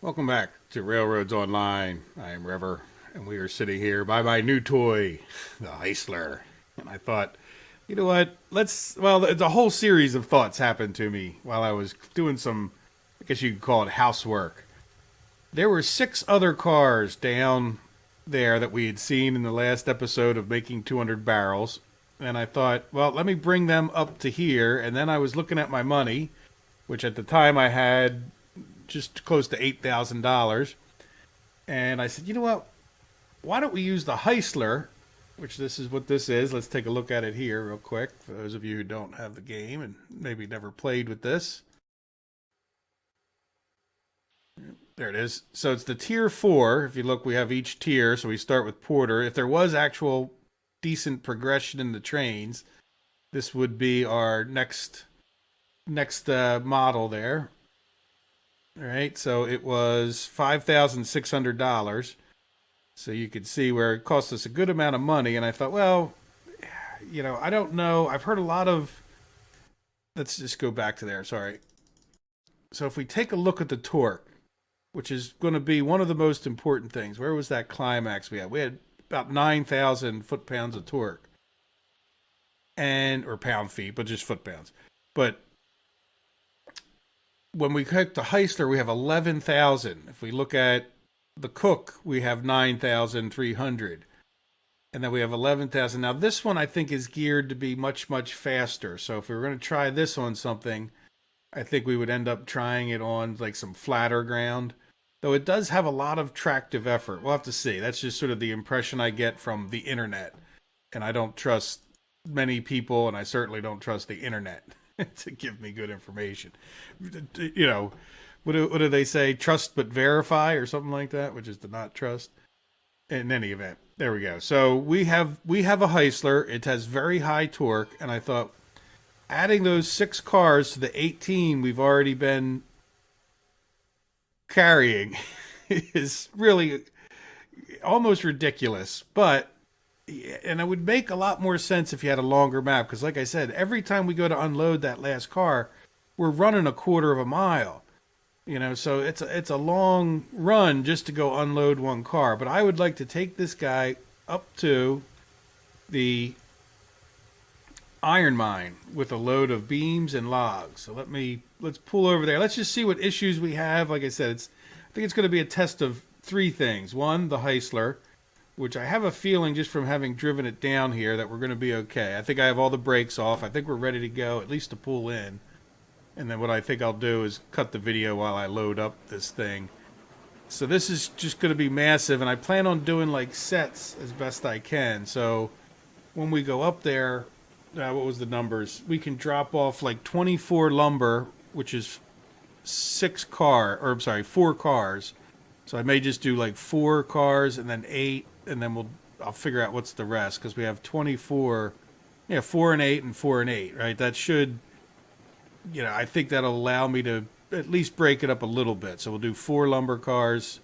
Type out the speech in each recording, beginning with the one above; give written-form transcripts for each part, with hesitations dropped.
Welcome back to Railroads Online. I am Rever, and we are sitting here by my new toy, the Heisler. And I thought, you know what? The whole series of thoughts happened to me while I was doing some, I guess you could call it housework. There were six other cars down there that we had seen in the last episode of Making 200 Barrels. And I thought, well, let me bring them up to here. And then I was looking at my money, which at the time I had just close to $8,000. And I said, you know what? Why don't we use the Heisler, which this is what this is. Let's take a look at it here real quick for those of you who don't have the game and maybe never played with this. There it is. So it's the tier 4. If you look, we have each tier. So we start with Porter. If there was actual decent progression in the trains, this would be our next model there. All right, so it was $5,600. So you could see where it cost us a good amount of money. And I thought, well, I don't know. I've heard a lot of. Let's just go back to there. Sorry. So if we take a look at the torque, which is going to be one of the most important things, where was that climax we had? We had about 9,000 foot-pounds of torque, or pound-feet, but just foot-pounds. But when we click the Heisler, we have 11,000. If we look at the Cook, we have 9,300. And then we have 11,000. Now, this one I think is geared to be much, much faster. So if we were going to try this on something, I think we would end up trying it on like some flatter ground. Though it does have a lot of tractive effort. We'll have to see. That's just sort of the impression I get from the internet. And I don't trust many people, and I certainly don't trust the internet to give me good information. What do they say? Trust but verify or something like that, which is to not trust. In any event, there we go. So we have a Heisler. It has very high torque, and I thought adding those 6 cars to the 18 we've already been carrying is really almost ridiculous. And it would make a lot more sense if you had a longer map, because like I said, every time we go to unload that last car, we're running a quarter of a mile. So it's a long run just to go unload one car. But I would like to take this guy up to the iron mine with a load of beams and logs. So let's pull over there. Let's just see what issues we have. Like I said, I think it's going to be a test of 3 things. One, the Heisler, which I have a feeling just from having driven it down here that we're going to be okay. I think I have all the brakes off. I think we're ready to go, at least to pull in. And then what I think I'll do is cut the video while I load up this thing. So this is just going to be massive, and I plan on doing like sets as best I can. So when we go up there, what was the numbers? We can drop off like 24 lumber, which is 4 cars. So I may just do like 4 cars and then 8, and then I'll figure out what's the rest, because we have 24, 4 and 8 and 4 and 8, right? That should, I think that'll allow me to at least break it up a little bit. So we'll do 4 lumber cars,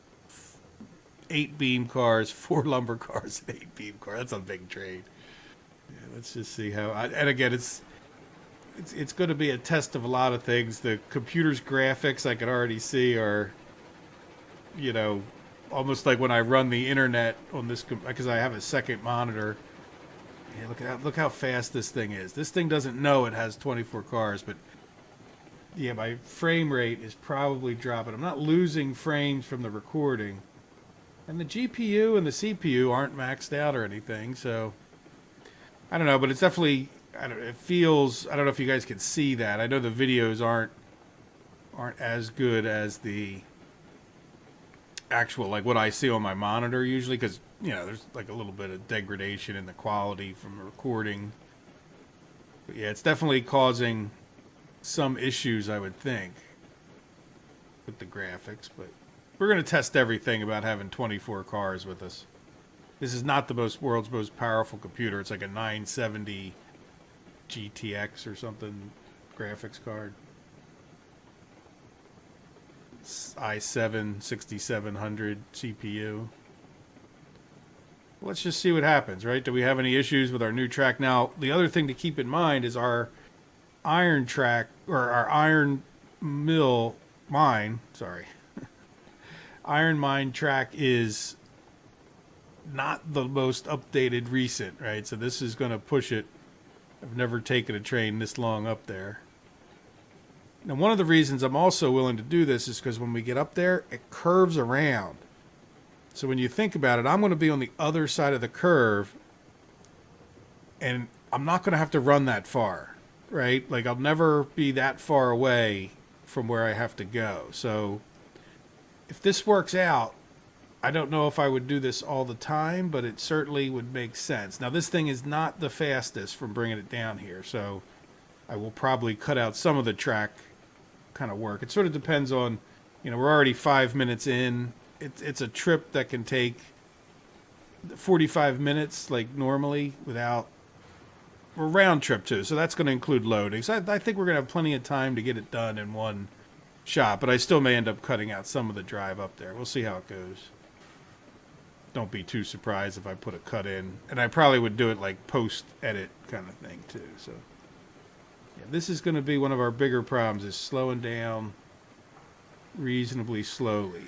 8 beam cars, 4 lumber cars, and 8 beam cars. That's a big trade. Yeah, let's just see how. And again, it's going to be a test of a lot of things. The computer's graphics I can already see are, almost like when I run the internet on this, because I have a second monitor. Yeah, look how fast this thing is. This thing doesn't know it has 24 cars, but yeah, my frame rate is probably dropping. I'm not losing frames from the recording, and the GPU and the CPU aren't maxed out or anything. So I don't know, but it's definitely. It feels. I don't know if you guys can see that. I know the videos aren't as good as the actual, like what I see on my monitor usually, because there's like a little bit of degradation in the quality from the recording. But yeah, it's definitely causing some issues, I would think, with the graphics. But we're going to test everything about having 24 cars with us. This is not the world's most powerful computer. It's like a 970 GTX or something graphics card. i7 6700 CPU. Let's just see what happens, right? Do we have any issues with our new track? Now, the other thing to keep in mind is our iron track, or our iron mill mine, sorry, Iron Mine track is not the most updated recent, right? So this is going to push it. I've never taken a train this long up there. Now, one of the reasons I'm also willing to do this is because when we get up there, it curves around. So when you think about it, I'm going to be on the other side of the curve, and I'm not going to have to run that far, right? Like, I'll never be that far away from where I have to go. So if this works out, I don't know if I would do this all the time, but it certainly would make sense. Now, this thing is not the fastest from bringing it down here, so I will probably cut out some of the track kind of work. It sort of depends on, we're already 5 minutes in. It's a trip that can take 45 minutes, like normally, without a round trip too. So that's going to include loading. So I think we're going to have plenty of time to get it done in one shot, but I still may end up cutting out some of the drive up there. We'll see how it goes. Don't be too surprised if I put a cut in, and I probably would do it like post-edit kind of thing too. So yeah, this is going to be one of our bigger problems, is slowing down reasonably slowly.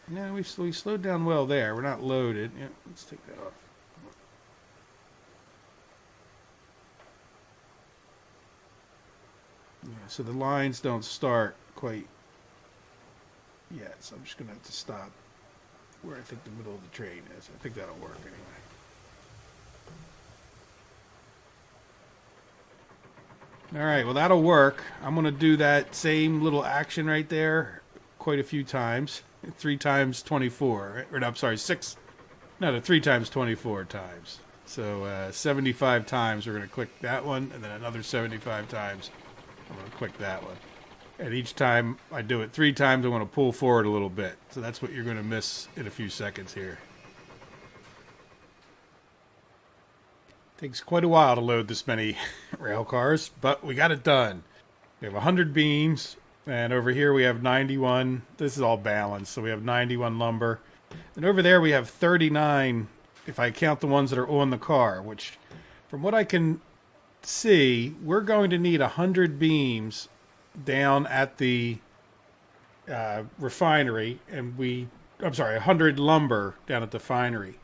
We slowed down well there. We're not loaded. Yeah, let's take that off. Yeah, so the lines don't start quite yet, so I'm just going to have to stop where I think the middle of the train is. I think that'll work anyway. All right, well, that'll work. I'm going to do that same little action right there quite a few times. 3 times 24. Or no, I'm sorry, 6. No, 3 times 24 times. So 75 times we're going to click that one, and then another 75 times I'm going to click that one. And each time I do it 3 times, I want to pull forward a little bit. So that's what you're going to miss in a few seconds here. Takes quite a while to load this many rail cars, but we got it done. We have 100 beams, and over here we have 91. This is all balanced, so we have 91 lumber. And over there we have 39, if I count the ones that are on the car, which from what I can see, we're going to need 100 beams down at the refinery, and 100 lumber down at the finery.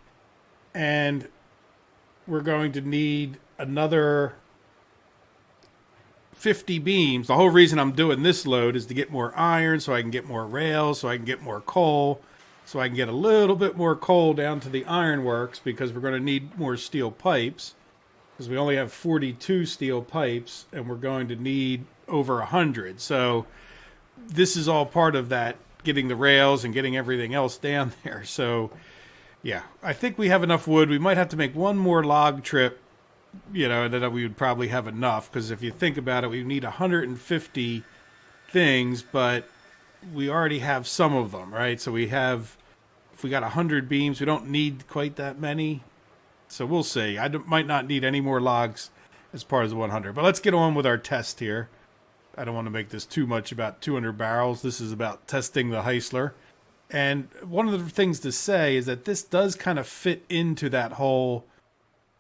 And we're going to need another 50 beams. The whole reason I'm doing this load is to get more iron, so I can get more rails, so I can get more coal, so I can get a little bit more coal down to the ironworks, because we're going to need more steel pipes, because we only have 42 steel pipes, and we're going to need over 100. So this is all part of that, getting the rails and getting everything else down there. So yeah, I think we have enough wood. We might have to make one more log trip, and then we would probably have enough, because if you think about it, we need 150 things, but we already have some of them, right? So if we got 100 beams, we don't need quite that many. So we'll see. I might not need any more logs as part of the 100. But let's get on with our test here. I don't want to make this too much about 200 barrels. This is about testing the Heisler. And one of the things to say is that this does kind of fit into that whole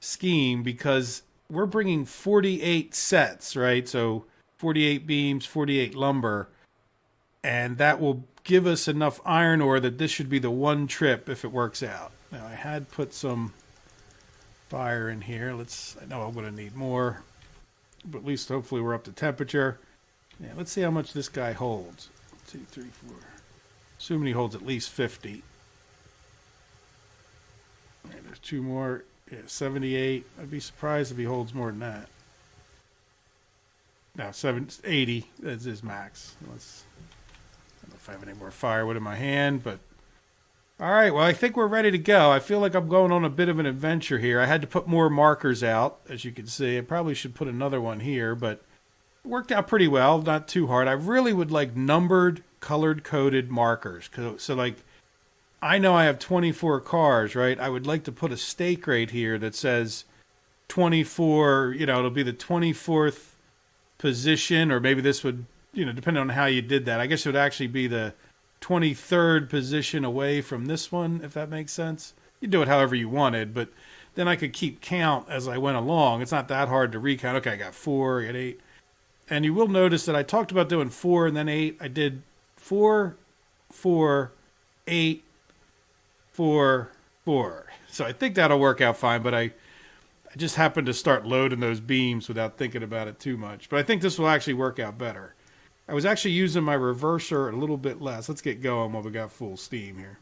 scheme, because we're bringing 48 sets, right? So 48 beams, 48 lumber, and that will give us enough iron ore that this should be the one trip if it works out. Now, I had put some fire in here. I know I'm going to need more, but at least hopefully we're up to temperature. Yeah, let's see how much this guy holds. 2, 3, 4. Assuming he holds at least 50. All right, there's 2 more. Yeah, 78. I'd be surprised if he holds more than that. No, 80. That's his max. I don't know if I have any more firewood in my hand, but all right, well, I think we're ready to go. I feel like I'm going on a bit of an adventure here. I had to put more markers out, as you can see. I probably should put another one here, but it worked out pretty well, not too hard. I really would like numbered, colored-coded markers. So, like, I know I have 24 cars, right? I would like to put a stake right here that says 24, it'll be the 24th position, or maybe this would, depending on how you did that. I guess it would actually be the 23rd position away from this one, if that makes sense. You do it however you wanted, but then I could keep count as I went along. It's not that hard to recount. Okay, I got 4, I got 8. And you will notice that I talked about doing 4 and then 8. I did 4, 4, 8, 4, 4. So I think that'll work out fine, but I just happened to start loading those beams without thinking about it too much. But I think this will actually work out better. I was actually using my reverser a little bit less. Let's get going while we got full steam here.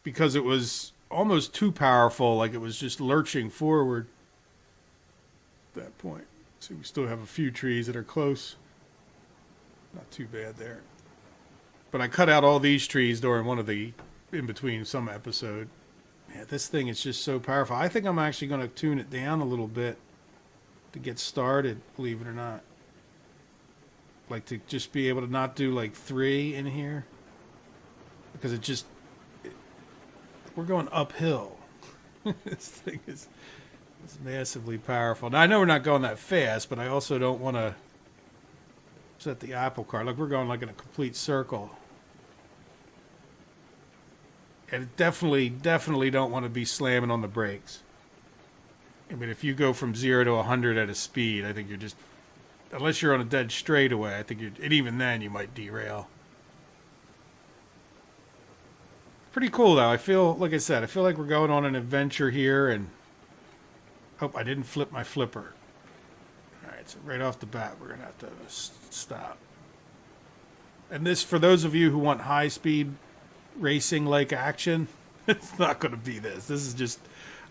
Because it was almost too powerful, like it was just lurching forward at that point. See, we still have a few trees that are close. Not too bad there. But I cut out all these trees during one of the in between some episode. Yeah, this thing is just so powerful. I think I'm actually going to tune it down a little bit to get started, believe it or not. Like to just be able to not do like 3 in here. Because we're going uphill. This thing is massively powerful. Now I know we're not going that fast, but I also don't want to set the apple cart. Look, we're going like in a complete circle. And definitely don't want to be slamming on the brakes. I mean, if you go from 0 to 100 at a speed, I think you're just, unless you're on a dead straightaway, I think and even then you might derail. Pretty cool though. I feel, like I said, I feel like we're going on an adventure here, and hope I didn't flip my flipper. Alright, so right off the bat, we're going to have to stop. And this, for those of you who want high-speed racing-like action, it's not going to be this. This is just,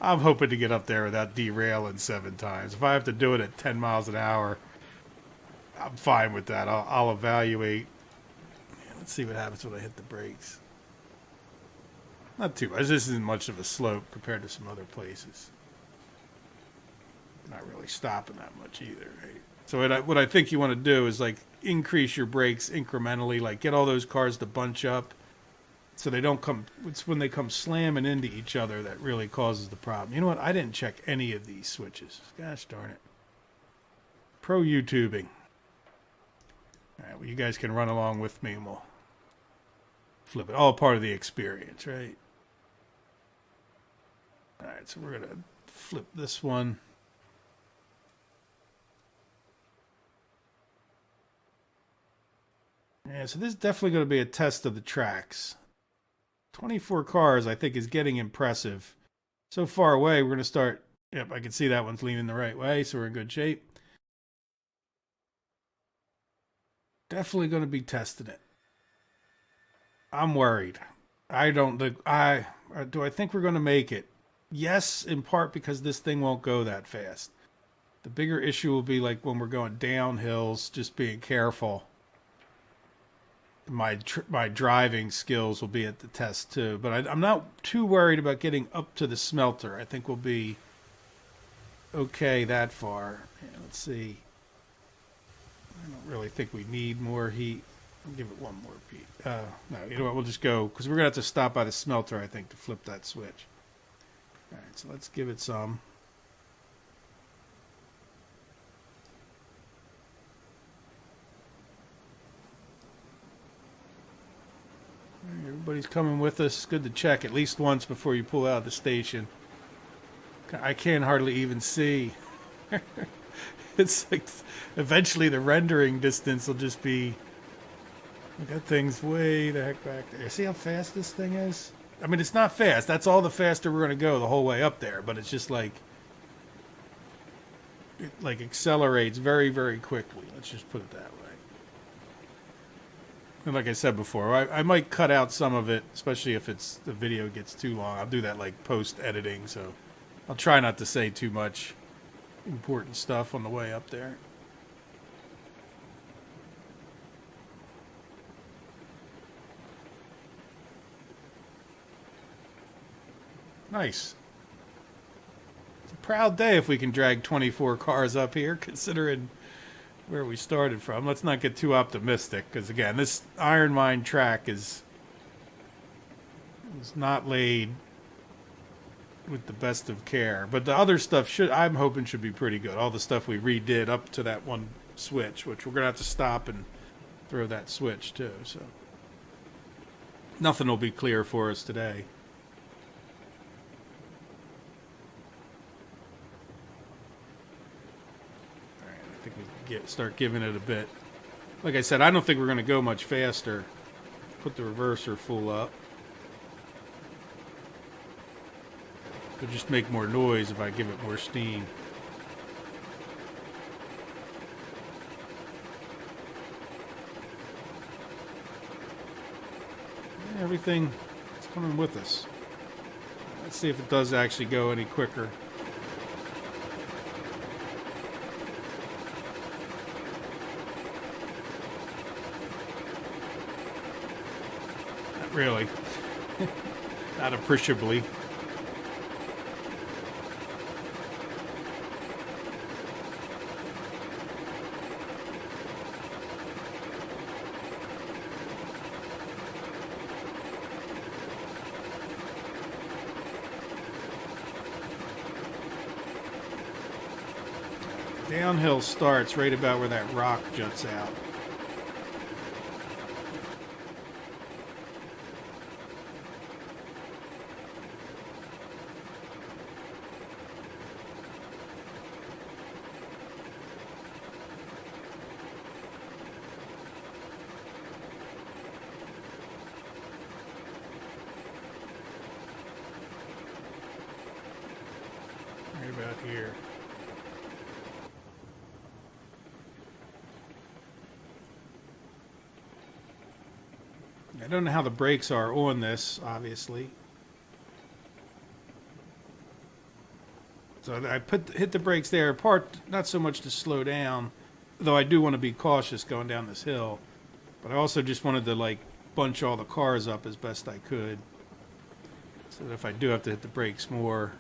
I'm hoping to get up there without derailing 7 times. If I have to do it at 10 miles an hour, I'm fine with that. I'll evaluate. Yeah, let's see what happens when I hit the brakes. Not too much. This isn't much of a slope compared to some other places. Not really stopping that much either, right? So what I think you want to do is like increase your brakes incrementally, like get all those cars to bunch up so they don't come, it's when they come slamming into each other that really causes the problem. You know what? I didn't check any of these switches. Gosh darn it. Pro YouTubing. All right, well, you guys can run along with me and we'll flip it. All part of the experience, right? All right, so we're going to flip this one. Yeah, so this is definitely going to be a test of the tracks. 24 cars, I think, is getting impressive. So far away, we're going to start. Yep, I can see that one's leaning the right way, so we're in good shape. Definitely going to be testing it. I'm worried. I don't. Do I think we're going to make it? Yes, in part because this thing won't go that fast. The bigger issue will be like when we're going down hills, just being careful. My driving skills will be at the test too, but I'm not too worried about getting up to the smelter. I think we'll be okay that far. Yeah, let's see. I don't really think we need more heat. I'll give it one more beat. No, you know what? We'll just go because we're gonna have to stop by the smelter, I think, to flip that switch. All right, so let's give it some. Everybody's coming with us. Good to check at least once before you pull out of the station. I can't hardly even see. It's like eventually the rendering distance will just be. We got things way the heck back there. See how fast this thing is? I mean, it's not fast. That's all the faster we're going to go the whole way up there. But it's just like it like accelerates very, very quickly. Let's just put it that way. And like I said before, I might cut out some of it, especially if the video gets too long. I'll do that like post-editing, so I'll try not to say too much important stuff on the way up there. Nice. It's a proud day if we can drag 24 cars up here, considering where we started from. Let's not get too optimistic, because again, this Iron Mine track is not laid with the best of care. But the other stuff I'm hoping should be pretty good. All the stuff we redid up to that one switch, which we're gonna have to stop and throw that switch too. So nothing will be clear for us today. Start giving it a bit. Like I said, I don't think we're going to go much faster. put the reverser full up. It'll just make more noise if I give it more steam. Everything is coming with us. Let's see if it does actually go any quicker. Not really. Not appreciably. Downhill starts right about where that rock juts out. Right about here. I don't know how the brakes are on this, obviously. So I hit the brakes there, part not so much to slow down, though I do want to be cautious going down this hill. But I also just wanted to like bunch all the cars up as best I could. So that if I do have to hit the brakes more,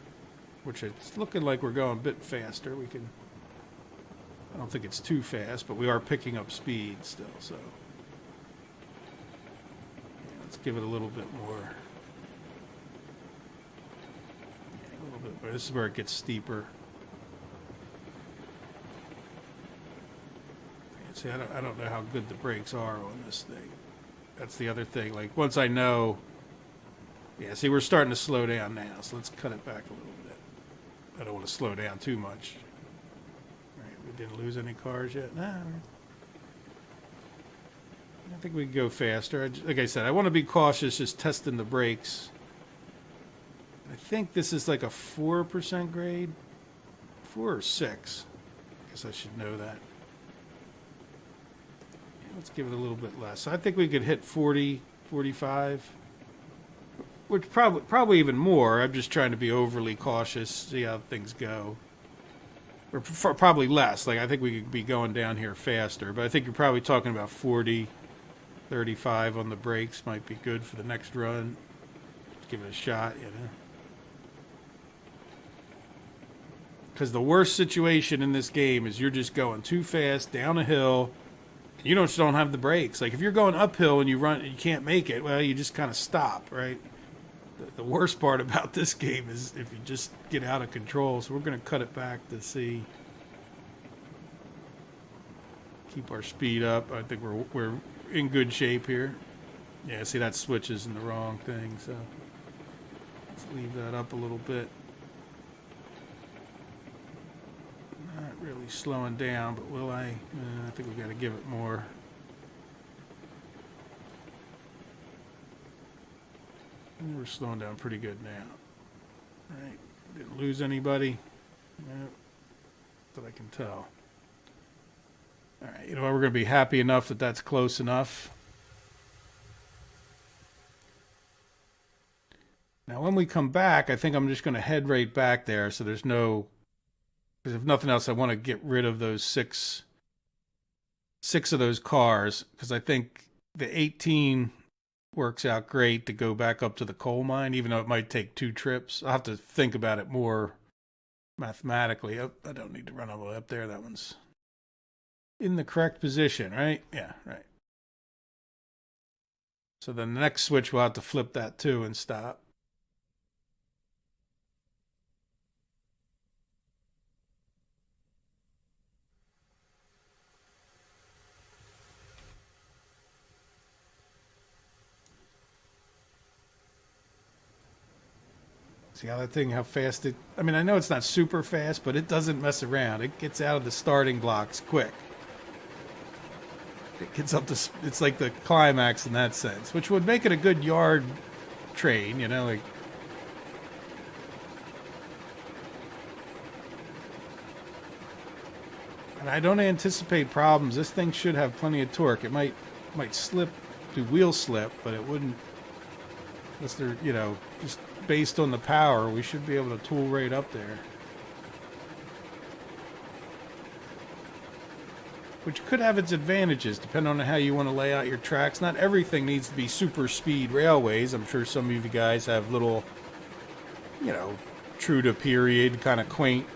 which it's looking like we're going a bit faster, we can... I don't think it's too fast, but we are picking up speed still, so... Let's give it a little bit more. Yeah, a little bit more. This is where it gets steeper. See, I don't know how good the brakes are on this thing. That's the other thing. Like, once I know... Yeah, see, we're starting to slow down now, so let's cut it back a little bit. I don't want to slow down too much. All right, we didn't lose any cars yet. No. I think we can go faster. Like I said, I want to be cautious just testing the brakes. I think this is like a 4% grade. 4 or 6. I guess I should know that. Yeah, let's give it a little bit less. I think we could hit 40, 45. Which probably even more. I'm just trying to be overly cautious, see how things go. Or probably less. Like, I think we could be going down here faster. But I think you're probably talking about 40... 35 on the brakes might be good for the next run. Let's give it a shot, you know. Because the worst situation in this game is you're just going too fast down a hill. You just don't have the brakes. Like if you're going uphill and you run, you can't make it. Well, you just kind of stop, right? The worst part about this game is if you just get out of control. So we're going to cut it back to see. Keep our speed up. I think we're in good shape here. Yeah, see that switches in the wrong thing, so let's leave that up a little bit. Not really slowing down, but will I? I think we got to give it more. And we're slowing down pretty good now. All right, didn't lose anybody. Nope. That I can tell. All right, we're going to be happy enough that that's close enough. Now, when we come back, I think I'm just going to head right back there, so there's no... Because if nothing else, I want to get rid of those six of those cars, because I think the 18 works out great to go back up to the coal mine, even though it might take 2 trips. I'll have to think about it more mathematically. Oh, I don't need to run all the way up there. That one's... in the correct position, right? Yeah, right. So then the next switch we'll have to flip that too and stop. See how that thing, how fast it... I mean, I know it's not super fast, but it doesn't mess around. It gets out of the starting blocks quick. It gets up to, it's like the climax in that sense, which would make it a good yard train, you know, like. And I don't anticipate problems. This thing should have plenty of torque. It might slip, do wheel slip, but it wouldn't, unless they're, you know, just based on the power, we should be able to tool right up there. Which could have its advantages, depending on how you want to lay out your tracks. Not everything needs to be super speed railways. I'm sure some of you guys have little, you know, true to period, kind of quaint,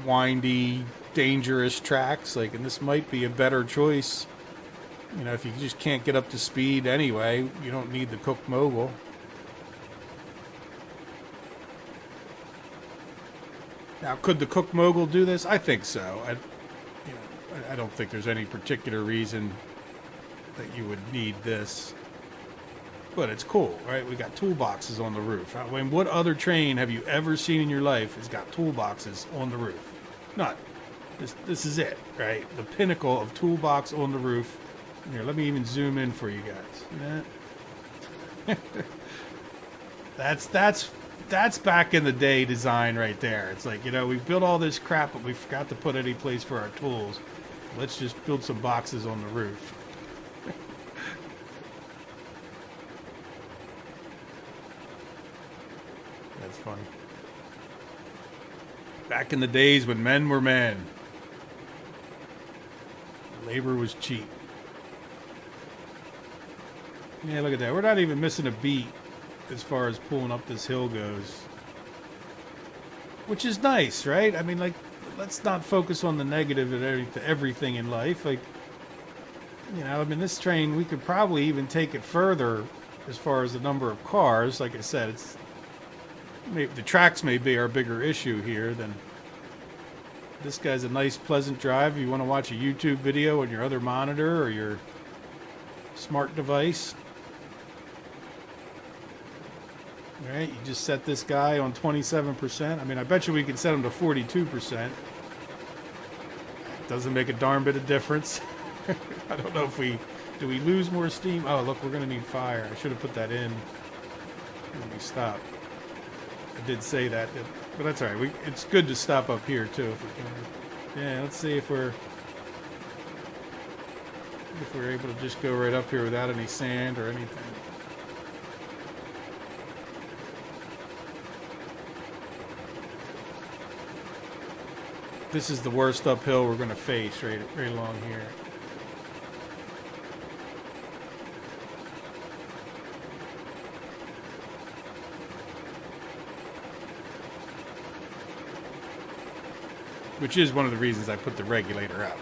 windy, dangerous tracks. Like, and this might be a better choice. You know, if you just can't get up to speed anyway, you don't need the Cook Mogul. Now, could the Cook Mogul do this? I think so. I don't think there's any particular reason that you would need this. But it's cool, right? We got toolboxes on the roof. I mean, what other train have you ever seen in your life has got toolboxes on the roof? None. This is it, right? The pinnacle of toolbox on the roof. Here, let me even zoom in for you guys. Yeah. That's back in the day design right there. It's like, you know, we built all this crap, but we forgot to put any place for our tools. Let's just build some boxes on the roof. That's funny. Back in the days when men were men. Labor was cheap. Yeah, look at that. We're not even missing a beat as far as pulling up this hill goes. Which is nice, right? I mean, like, let's not focus on the negative of everything in life. Like, you know, I mean, this train, we could probably even take it further as far as the number of cars. Like I said, it's maybe the tracks may be our bigger issue here than this guy's a nice, pleasant drive. You want to watch a YouTube video on your other monitor or your smart device. All right, you just set this guy on 27%. I mean, I bet you we could set him to 42%. Doesn't make a darn bit of difference. I don't know if do we lose more steam? Oh, look, we're going to need fire. I should have put that in when we stop. I did say that, but that's all right. It's good to stop up here, too, if we can. Yeah, let's see if we're able to just go right up here without any sand or anything. This is the worst uphill we're going to face right along here. Which is one of the reasons I put the regulator up.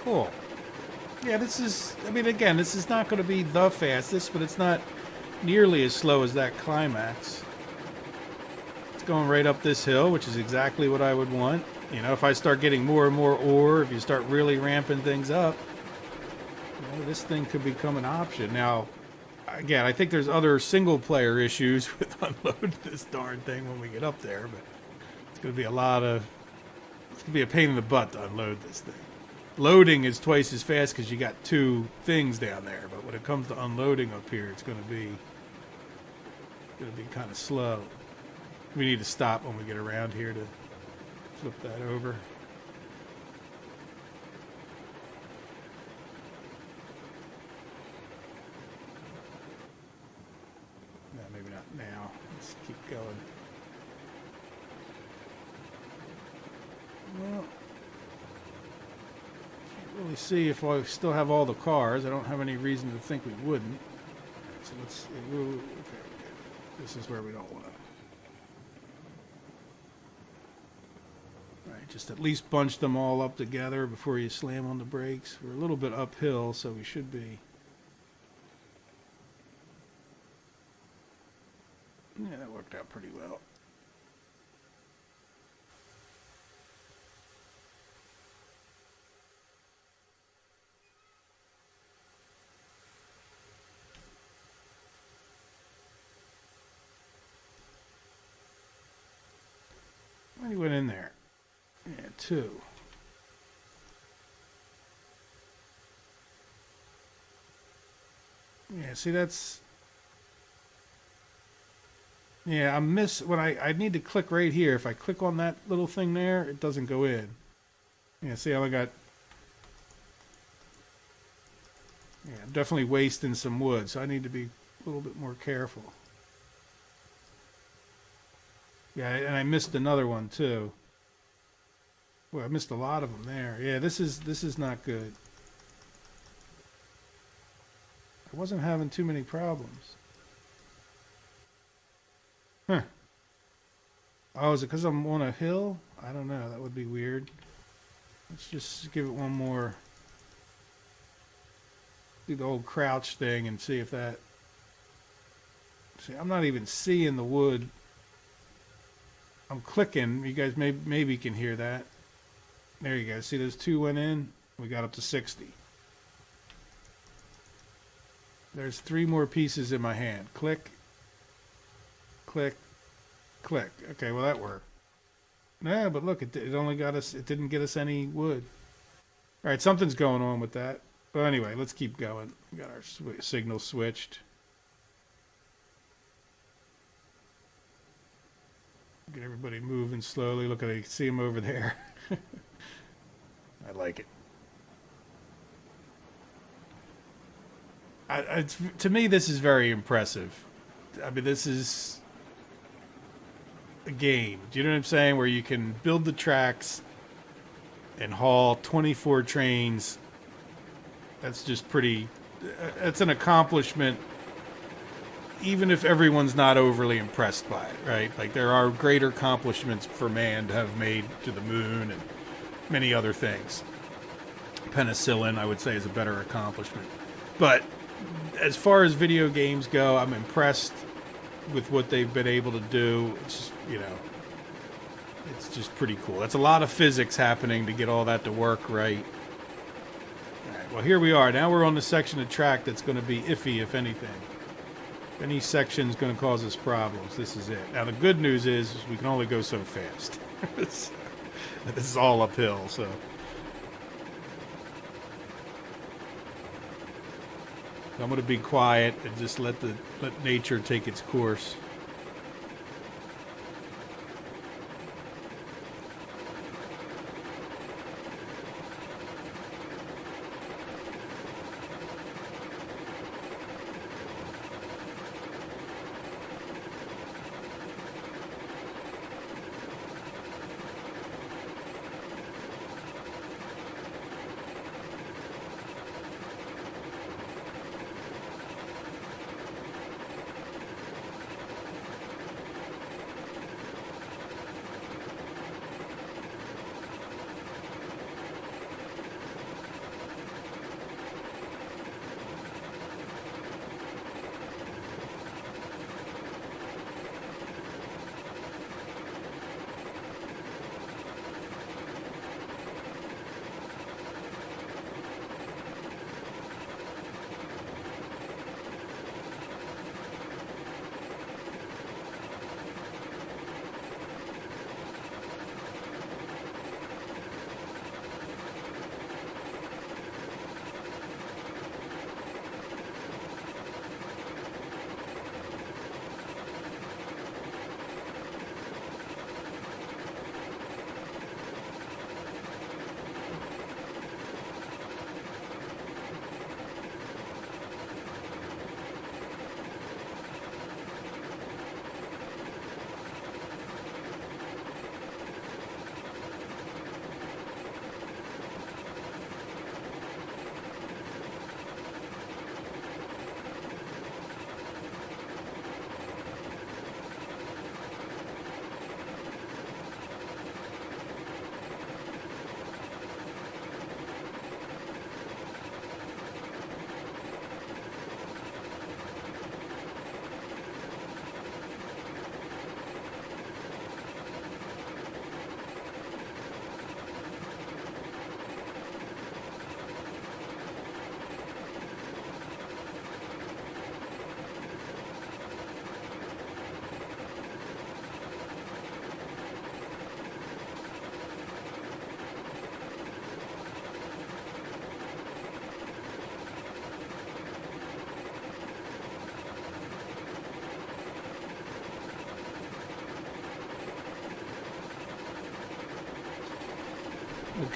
Cool. Yeah, this is, I mean, again, this is not going to be the fastest, but it's not nearly as slow as that climax. It's going right up this hill, which is exactly what I would want. You know, if I start getting more and more ore, if you start really ramping things up, you know, this thing could become an option. Now, again, I think there's other single-player issues with unloading this darn thing when we get up there, but it's going to be it's going to be a pain in the butt to unload this thing. Loading is twice as fast because you got two things down there, but when it comes to unloading up here, it's going to be kind of slow. We need to stop when we get around here to flip that over. No, maybe not now. Let's keep going. Well, really see if I still have all the cars. I don't have any reason to think we wouldn't. So let's see. Okay. This is where we don't want to. All right, just at least bunch them all up together before you slam on the brakes. We're a little bit uphill, so we should be. Yeah, that worked out pretty well. too. Yeah, see that's... Yeah, when I need to click right here. If I click on that little thing there, it doesn't go in. Yeah, see how I got... Yeah, I'm definitely wasting some wood, so I need to be a little bit more careful. Yeah, and I missed another one too. Well, I missed a lot of them there. Yeah, this is not good. I wasn't having too many problems. Huh. Oh, is it because I'm on a hill? I don't know. That would be weird. Let's just give it one more. Do the old crouch thing and see if that... See, I'm not even seeing the wood. I'm clicking. You guys maybe can hear that. There you go. See those two went in? We got up to 60. There's 3 more pieces in my hand. Click. Click. Click. Okay, well that worked. No, but look, it only got us... It didn't get us any wood. Alright, something's going on with that. But anyway, let's keep going. We got our signal switched. Get everybody moving slowly. Look, I see them over there. I like it. To me, this is very impressive. I mean, this is a game. Do you know what I'm saying? Where you can build the tracks and haul 24 trains. That's just pretty... That's an accomplishment, even if everyone's not overly impressed by it, right? Like, there are greater accomplishments for man to have made to the moon and many other things. Penicillin, I would say, is a better accomplishment. But as far as video games go, I'm impressed with what they've been able to do. It's, you know, it's just pretty cool. That's a lot of physics happening to get all that to work right. All right, well, here we are. Now we're on the section of track that's going to be iffy, if anything. If any section's going to cause us problems, this is it. Now, the good news is we can only go so fast. This is all uphill, so... I'm going to be quiet and just let nature take its course.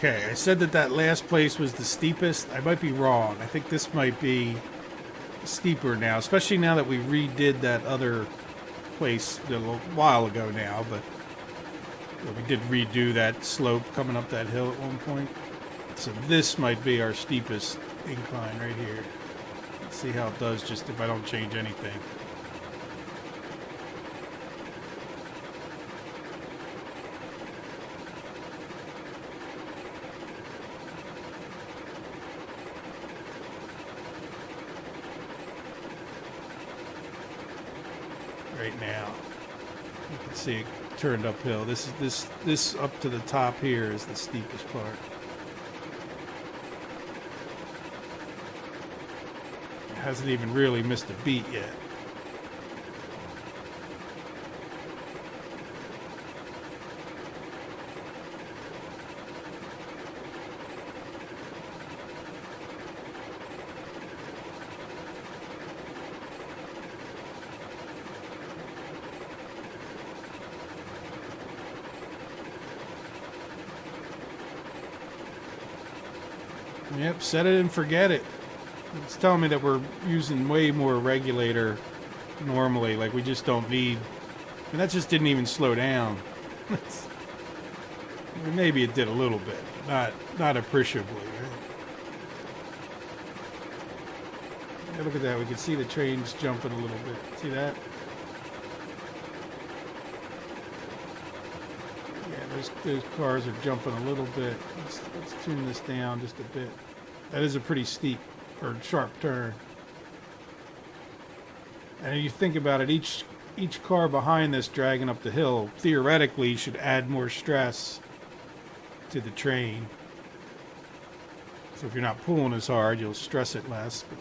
Okay, I said that that last place was the steepest. I might be wrong. I think this might be steeper now, especially now that we redid that other place a little while ago now, but we did redo that slope coming up that hill at one point. So this might be our steepest incline right here. Let's see how it does just if I don't change anything. Right now, you can see it turned uphill. This up to the top here is the steepest part. It hasn't even really missed a beat yet. Yep, set it and forget it. It's telling me that we're using way more regulator normally. Like we just don't need. And that just didn't even slow down. Maybe it did a little bit, but not appreciably. Right? Yeah, look at that. We can see the trains jumping a little bit. See that? Yeah, those cars are jumping a little bit. Let's tune this down just a bit. That is a pretty steep or sharp turn. And you think about it, each car behind this dragging up the hill theoretically should add more stress to the train. So if you're not pulling as hard, you'll stress it less. But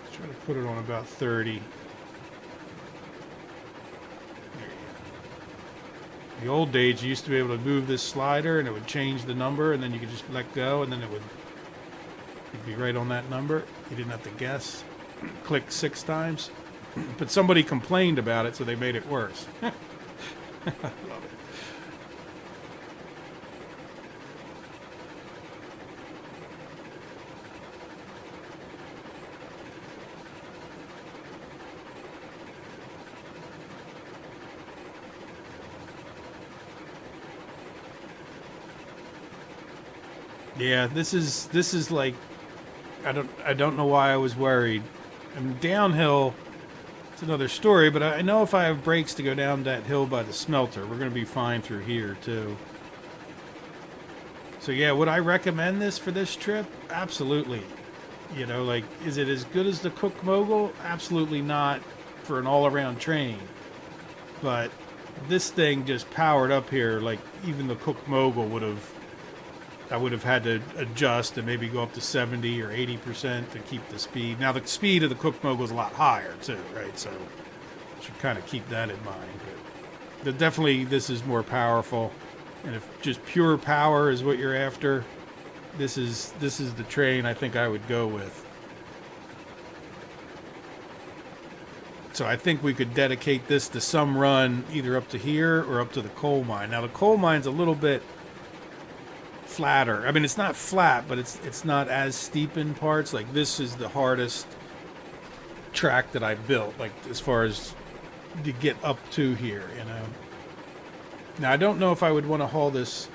let's try to put it on about 30. In the old days, you used to be able to move this slider and it would change the number, and then you could just let go, and then you'd be right on that number. You didn't have to guess. Click 6 times. But somebody complained about it, so they made it worse. I love it. Yeah, this is like I don't know why I was worried. And downhill, it's another story, but I know if I have brakes to go down that hill by the smelter, we're going to be fine through here too. So yeah, would I recommend this for this trip? Absolutely. You know, like, is it as good as the Cook Mogul? Absolutely not for an all-around train. But this thing just powered up here, like even the Cook Mogul I would have had to adjust and maybe go up to 70 or 80% to keep the speed. Now, the speed of the Cook Mogul is a lot higher, too, right? So you should kind of keep that in mind. But definitely, this is more powerful. And if just pure power is what you're after, this is the train I think I would go with. So I think we could dedicate this to some run either up to here or up to the coal mine. Now, the coal mine's a little bit flatter. I mean, it's not flat, but it's not as steep in parts. Like, this is the hardest track that I built, like as far as to get up to here, you know. Now, I don't know if I would want to haul this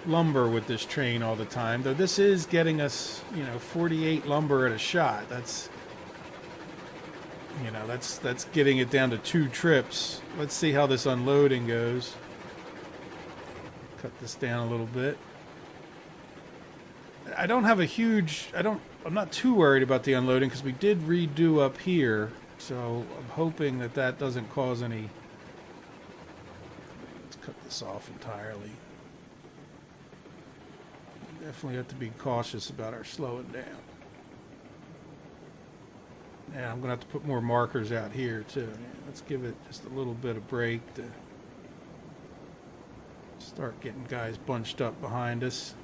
lumber with this train all the time, though this is getting us, 48 lumber at a shot. That's getting it down to 2 trips. Let's see how this unloading goes. Cut this down a little bit. I don't have a huge, I'm not too worried about the unloading because we did redo up here. So I'm hoping that doesn't cause any. Let's cut this off entirely. We definitely have to be cautious about our slowing down. Yeah, I'm going to have to put more markers out here too. Let's give it just a little bit of break to start getting guys bunched up behind us.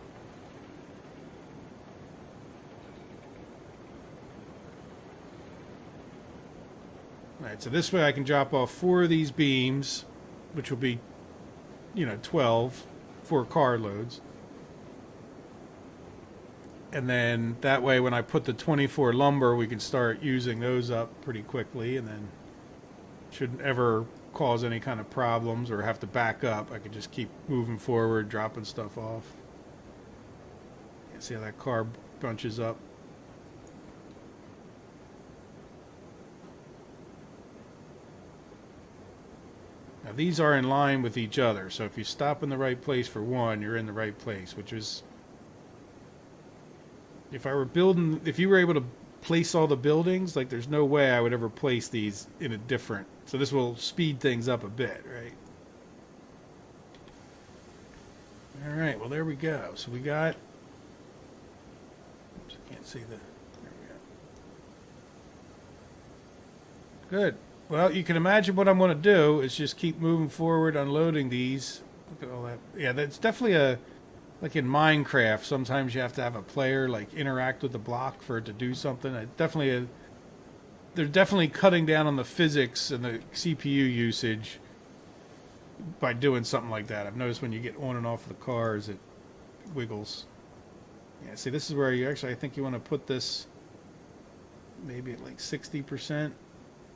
Alright, so this way I can drop off 4 of these beams, which will be, 12 for car loads. And then that way when I put the 24 lumber, we can start using those up pretty quickly, and then shouldn't ever cause any kind of problems or have to back up. I could just keep moving forward, dropping stuff off. You see how that car bunches up? Now these are in line with each other, so if you stop in the right place for one, you're in the right place, which is, if you were able to place all the buildings, like there's no way I would ever place these in a different, so this will speed things up a bit, right? All right, well there we go. So we got, oops, I can't see the, there we go. Good. Well, you can imagine what I'm going to do is just keep moving forward, unloading these. Look at all that. Yeah, that's definitely like in Minecraft, sometimes you have to have a player like interact with the block for it to do something. They're definitely cutting down on the physics and the CPU usage by doing something like that. I've noticed when you get on and off of the cars, it wiggles. Yeah, see, this is where you actually, I think you want to put this maybe at like 60%.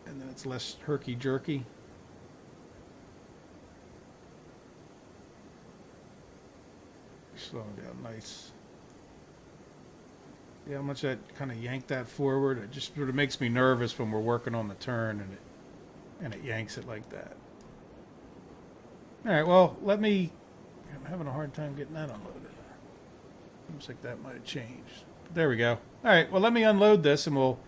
And then it's less herky-jerky. Slowing down nice. Yeah, how much that kind of yanked that forward. It just sort of makes me nervous when we're working on the turn and it yanks it like that. All right, well, I'm having a hard time getting that unloaded. Seems like that might have changed. But there we go. All right, well, let me unload this and we'll,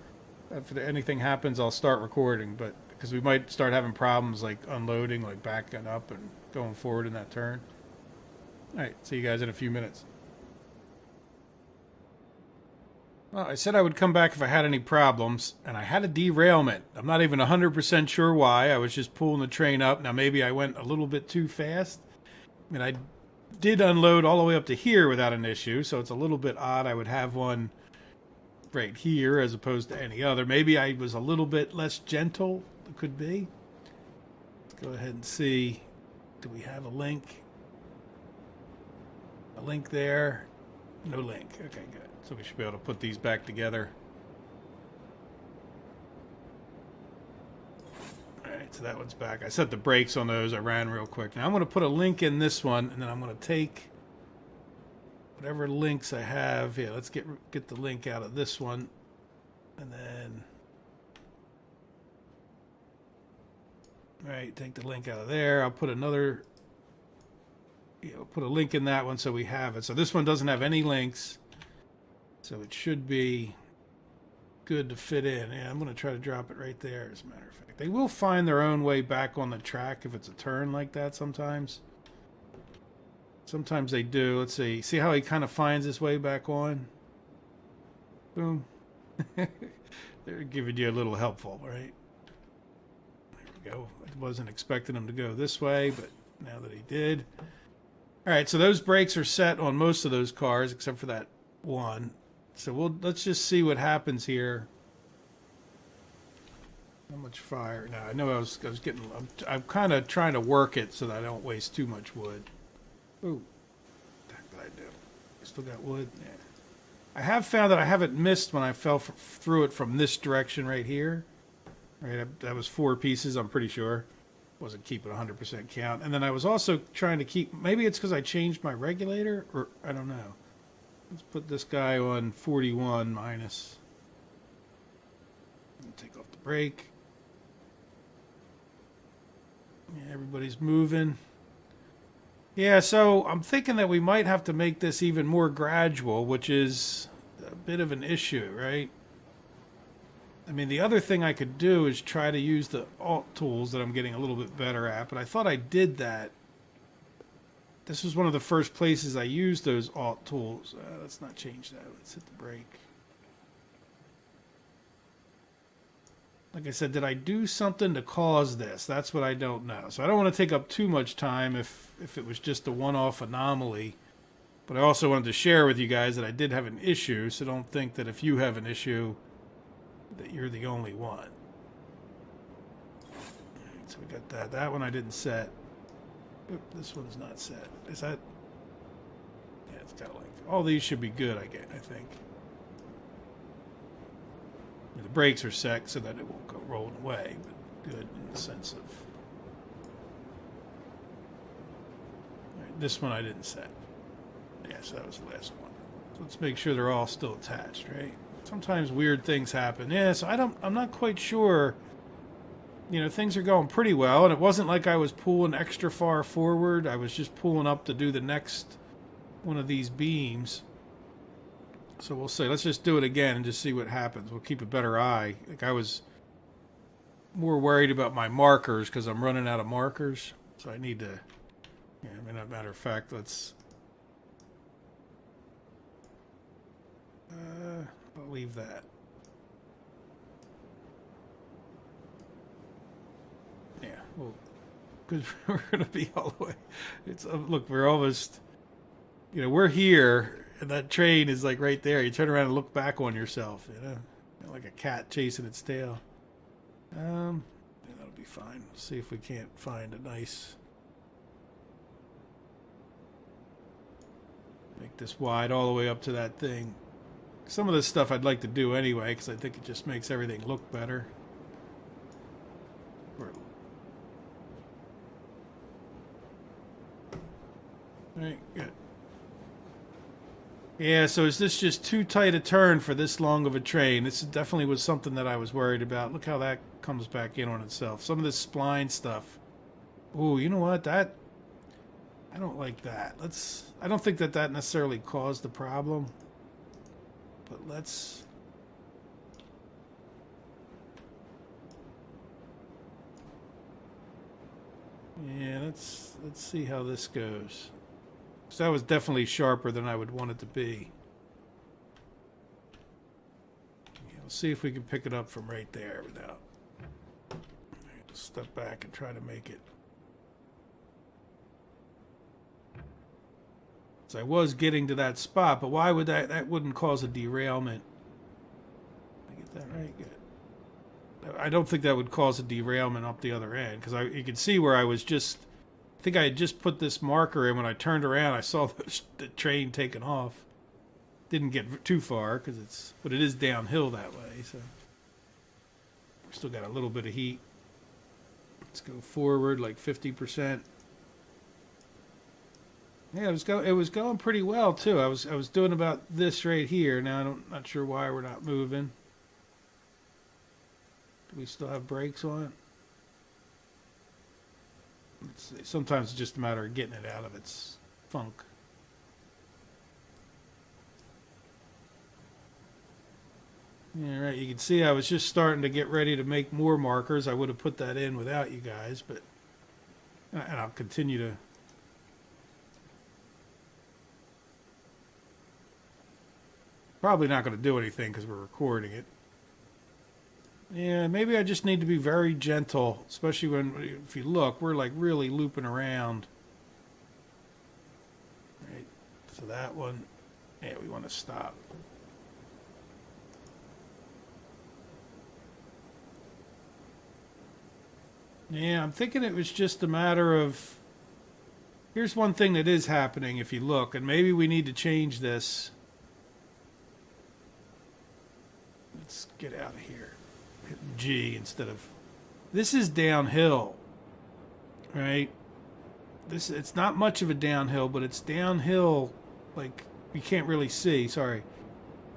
if anything happens, I'll start recording, but because we might start having problems like unloading, like backing up and going forward in that turn. All right, see you guys in a few minutes. Well, I said I would come back if I had any problems, and I had a derailment. I'm not even 100% sure why. I was just pulling the train up. Now, maybe I went a little bit too fast. I mean, I did unload all the way up to here without an issue, so it's a little bit odd I would have one right here as opposed to any other. Maybe I was a little bit less gentle. It could be. Let's go ahead and see. Do we have a link? A link there? No link. Okay, good. So we should be able to put these back together. Alright, so that one's back. I set the brakes on those. I ran real quick. Now I'm going to put a link in this one, and then I'm going to take whatever links I have. Yeah, let's get the link out of this one. And then, right, take the link out of there. I'll put another, put a link in that one so we have it. So this one doesn't have any links. So it should be good to fit in. Yeah, I'm going to try to drop it right there, as a matter of fact. They will find their own way back on the track if it's a turn like that sometimes. Sometimes they do. Let's see. See how he kind of finds his way back on? Boom. They're giving you a little helpful, right? There we go. I wasn't expecting him to go this way, but now that he did. All right, so those brakes are set on most of those cars except for that one. So let's just see what happens here. How much fire? Now, I know I was getting, I'm kind of trying to work it so that I don't waste too much wood. Ooh, what the heck did I do? Still got wood? Yeah. I have found that I haven't missed when I fell through it from this direction right here. Right, that was 4 pieces, I'm pretty sure. Wasn't keeping 100% count. And then I was also trying to keep, maybe it's because I changed my regulator, or I don't know. Let's put this guy on 41 minus. Take off the brake. Yeah, everybody's moving. Yeah, so I'm thinking that we might have to make this even more gradual, which is a bit of an issue, right? I mean, the other thing I could do is try to use the alt tools that I'm getting a little bit better at, but I thought I did that. This was one of the first places I used those alt tools. Let's not change that. Let's hit the brake. Like I said, did I do something to cause this? That's what I don't know. So I don't want to take up too much time if it was just a one-off anomaly. But I also wanted to share with you guys that I did have an issue, so don't think that if you have an issue that you're the only one. All right, so we got that. That one I didn't set. Oop, this one's not set. Is that? Yeah, it's got like all these should be good. I think. The brakes are set so that it won't go rolling away, but good in the sense of. Right, this one I didn't set. Yeah, so that was the last one. So let's make sure they're all still attached, right? Sometimes weird things happen. Yeah, so I'm not quite sure. You know, things are going pretty well, and it wasn't like I was pulling extra far forward. I was just pulling up to do the next one of these beams. So we'll say, let's just do it again and just see what happens. We'll keep a better eye. Like I was more worried about my markers because I'm running out of markers. So I need to, yeah, I mean, as a matter of fact, let's, I'll leave that. Yeah, well, because we're going to be all the way. It's look, we're almost, you know, we're here, and that train is like right there. You turn around and look back on yourself, you know, like a cat chasing its tail. Yeah, that'll be fine. Let's see if we can't find a nice. Make this wide all the way up to that thing. Some of this stuff I'd like to do anyway, because I think it just makes everything look better. Alright, good. Yeah, so is this just too tight a turn for this long of a train? This definitely was something that I was worried about. Look how that comes back in on itself. Some of this spline stuff. Ooh, you know what? That... I don't like that. I don't think that necessarily caused the problem. But let's... Yeah, let's see how this goes. So that was definitely sharper than I would want it to be. Yeah, we'll see if we can pick it up from right there without... Step back and try to make it. So I was getting to that spot, but why would that wouldn't cause a derailment? Did I get that right? Good. I don't think that would cause a derailment up the other end, because you can see where I was just... I think I had just put this marker in. When I turned around, I saw the train taking off. Didn't get too far, but it is downhill that way, so... We've still got a little bit of heat. Let's go forward like 50%. Yeah, it was going pretty well too. I was doing about this right here. Now I'm not sure why we're not moving. Do we still have brakes on? Let's see. Sometimes it's just a matter of getting it out of its funk. Yeah, right. You can see I was just starting to get ready to make more markers. I would have put that in without you guys, but and I'll continue to. Probably not going to do anything because we're recording it. Yeah, maybe I just need to be very gentle, especially if you look, we're like really looping around. Right, so that one, yeah, we want to stop. Yeah, I'm thinking it was just a matter of... Here's one thing that is happening if you look, and maybe we need to change this. Let's get out of here. Hit G instead of... This is downhill, right? It's not much of a downhill, but it's downhill, like, you can't really see, sorry.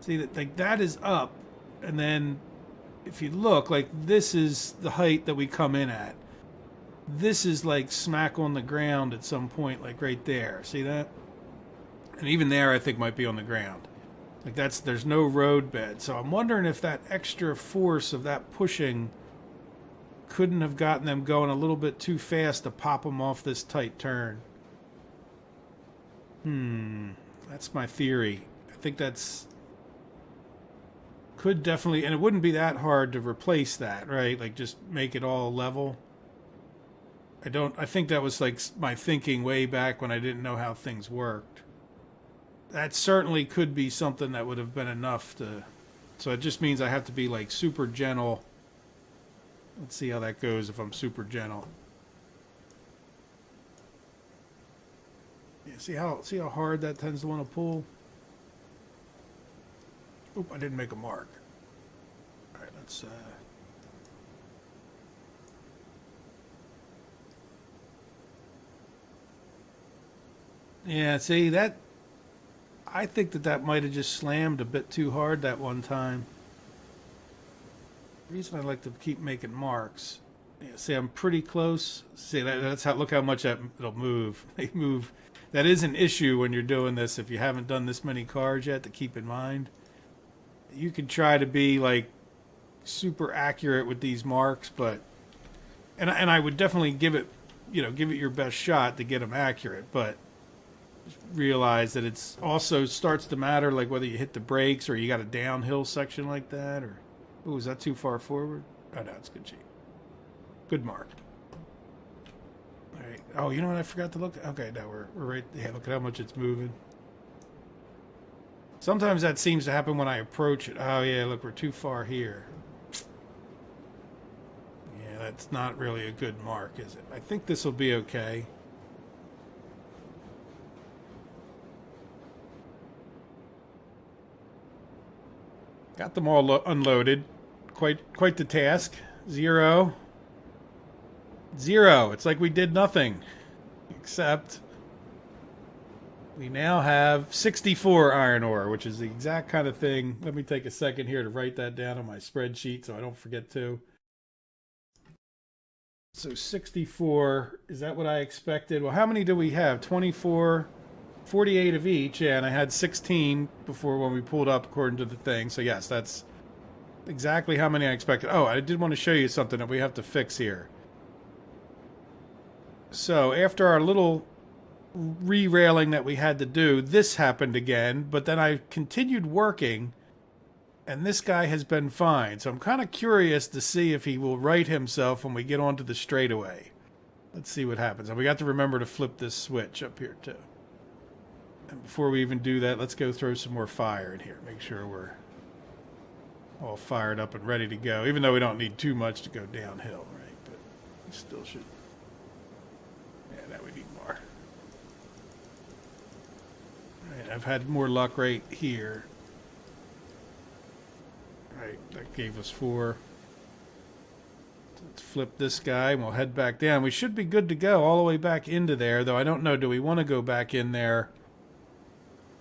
See, that like that is up, and then if you look, like, this is the height that we come in at. This is like smack on the ground at some point, like right there. See that? And even there, I think might be on the ground. Like there's no road bed. So I'm wondering if that extra force of that pushing couldn't have gotten them going a little bit too fast to pop them off this tight turn. That's my theory. I think could definitely, and it wouldn't be that hard to replace that, right? Like just make it all level. I think that was like my thinking way back when I didn't know how things worked. That certainly could be something that would have been enough to... So it just means I have to be like super gentle. Let's see how that goes if I'm super gentle. See how hard that tends to want to pull? Oop, I didn't make a mark. All right, let's yeah, see that I think that might have just slammed a bit too hard that one time. The reason I like to keep making marks. Yeah, see, I'm pretty close. See, that's how. Look how much it'll move. They move. That is an issue when you're doing this. If you haven't done this many cars yet, to keep in mind, you can try to be like super accurate with these marks, but and I would definitely give it, give it your best shot to get them accurate, but realize that it's also starts to matter, like whether you hit the brakes or you got a downhill section like that, or oh, is that too far forward? Oh no, it's good shape. Good mark. All right. Oh, you know what I forgot to look at? Okay, now we're right. Yeah, look at how much it's moving. Sometimes that seems to happen when I approach it. Oh yeah, look, we're too far here. Yeah, that's not really a good mark, is it? I think this will be okay. Got them all unloaded. Quite the task. 0. 0. It's like we did nothing. Except we now have 64 iron ore, which is the exact kind of thing. Let me take a second here to write that down on my spreadsheet so I don't forget to. So 64, is that what I expected? Well, how many do we have? 24, 48 of each, yeah, and I had 16 before when we pulled up according to the thing. So yes, that's exactly how many I expected. Oh, I did want to show you something that we have to fix here. So after our little re-railing that we had to do, this happened again, but then I continued working, and this guy has been fine. So I'm kind of curious to see if he will right himself when we get onto the straightaway. Let's see what happens. And we got to remember to flip this switch up here too. And before we even do that, let's go throw some more fire in here. Make sure we're all fired up and ready to go, even though we don't need too much to go downhill, right? But we still should. Yeah, that we need more. All right, I've had more luck right here. All right, that gave us 4. So let's flip this guy and we'll head back down. We should be good to go all the way back into there, though I don't know, do we want to go back in there?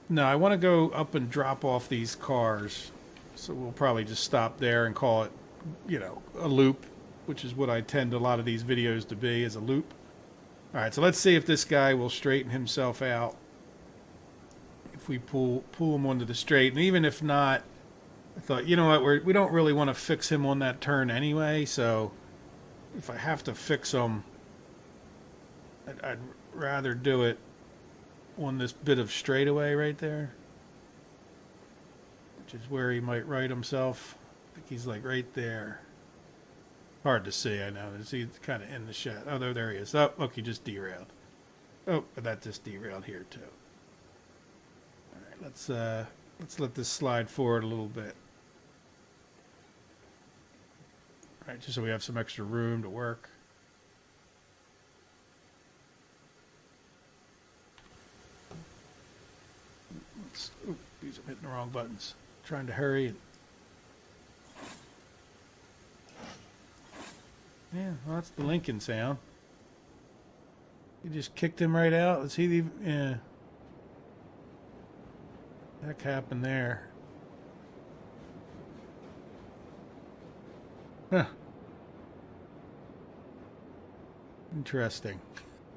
No, I want to go up and drop off these cars. So we'll probably just stop there and call it, a loop, which is what I tend a lot of these videos to be, is a loop. All right, so let's see if this guy will straighten himself out. If we pull him onto the straight, and even if not, I thought, you know what, we don't really want to fix him on that turn anyway, so if I have to fix him, I'd rather do it on this bit of straightaway right there, which is where he might right himself. I think he's like right there. Hard to see, I know. He's kind of in the shed. Oh, there he is. Oh, look, he just derailed. Oh, that just derailed here too. All right, let's let this slide forward a little bit. All right, just so we have some extra room to work. Oops, I'm hitting the wrong buttons. Trying to hurry. Yeah, well, that's the Lincoln sound. You just kicked him right out. Let's see the. Yeah. Heck happened there. Huh. Interesting.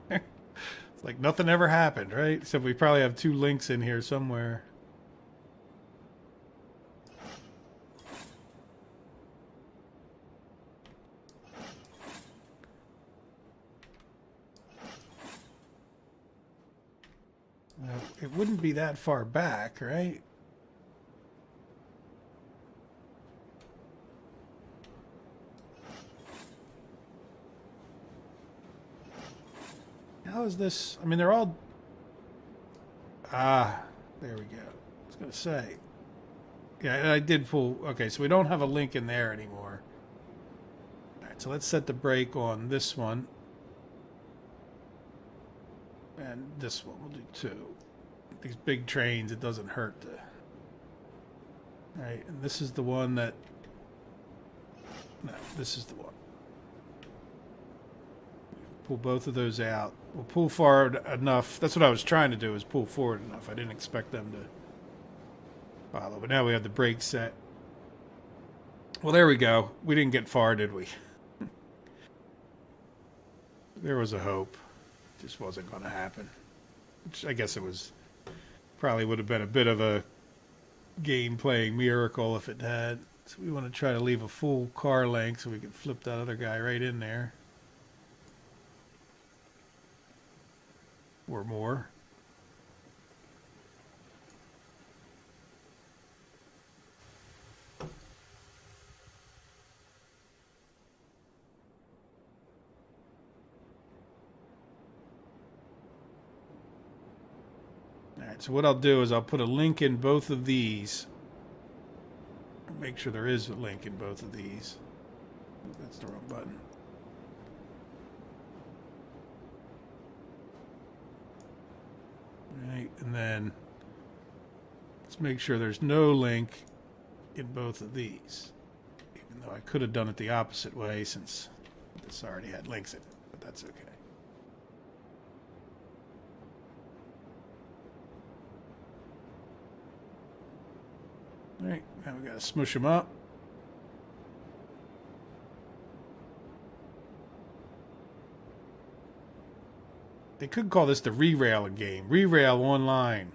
It's like nothing ever happened, right? So we probably have 2 links in here somewhere. Well, it wouldn't be that far back, right? How is this? I mean, they're all... Ah, there we go. I was going to say. Yeah, I did pull... Okay, so we don't have a link in there anymore. All right, so let's set the brake on this one. And this one we'll do 2. These big trains, it doesn't hurt to... Right, and this is the one that... No, this is the one. Pull both of those out. We'll pull forward enough. That's what I was trying to do, is pull forward enough. I didn't expect them to follow. But now we have the brakes set. Well, there we go. We didn't get far, did we? There was a hope. Just wasn't going to happen. Which I guess it was... Probably would have been a bit of a game-playing miracle if it had. So we want to try to leave a full car length so we can flip that other guy right in there. Or more. Alright, so what I'll do is I'll put a link in both of these. Make sure there is a link in both of these. Oh, that's the wrong button. Right, and then let's make sure there's no link in both of these. Even though I could have done it the opposite way since this already had links in it, but that's okay. Alright, now we gotta smush them up. They could call this the re-rail game. Re-rail online.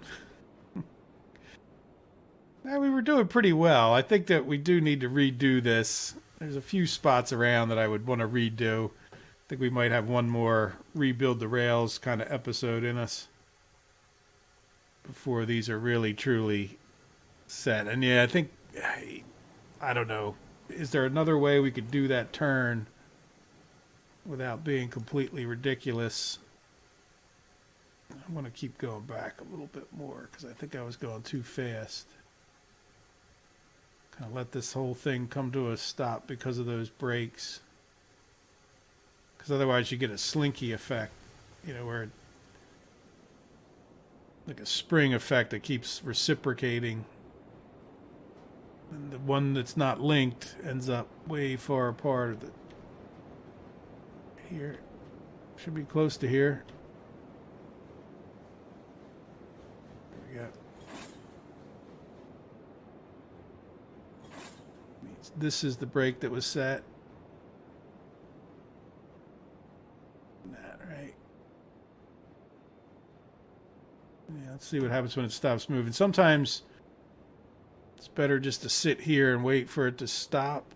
Now, we were doing pretty well. I think that we do need to redo this. There's a few spots around that I would want to redo. I think we might have one more rebuild the rails kind of episode in us before these are really truly set. And yeah, I think, I don't know. Is there another way we could do that turn without being completely ridiculous? I want to keep going back a little bit more because I think I was going too fast. Kind of let this whole thing come to a stop because of those brakes. Because otherwise you get a slinky effect, you know, where like a spring effect that keeps reciprocating. And the one that's not linked ends up way far apart. Here. Should be close to here. There we go. This is the brake that was set. That, right? Yeah, let's see what happens when it stops moving. Sometimes it's better just to sit here and wait for it to stop.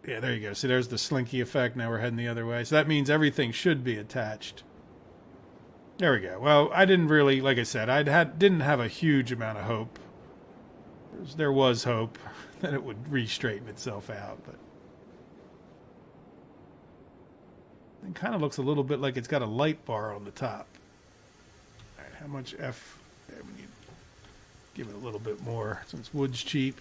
Yeah, there you go. See, there's the slinky effect. Now we're heading the other way. So that means everything should be attached. There we go. Well, I didn't really, like I said, didn't have a huge amount of hope. There was hope that it would re-straighten itself out, but it kind of looks a little bit like it's got a light bar on the top. All right, how much F? There, we need to give it a little bit more since wood's cheap.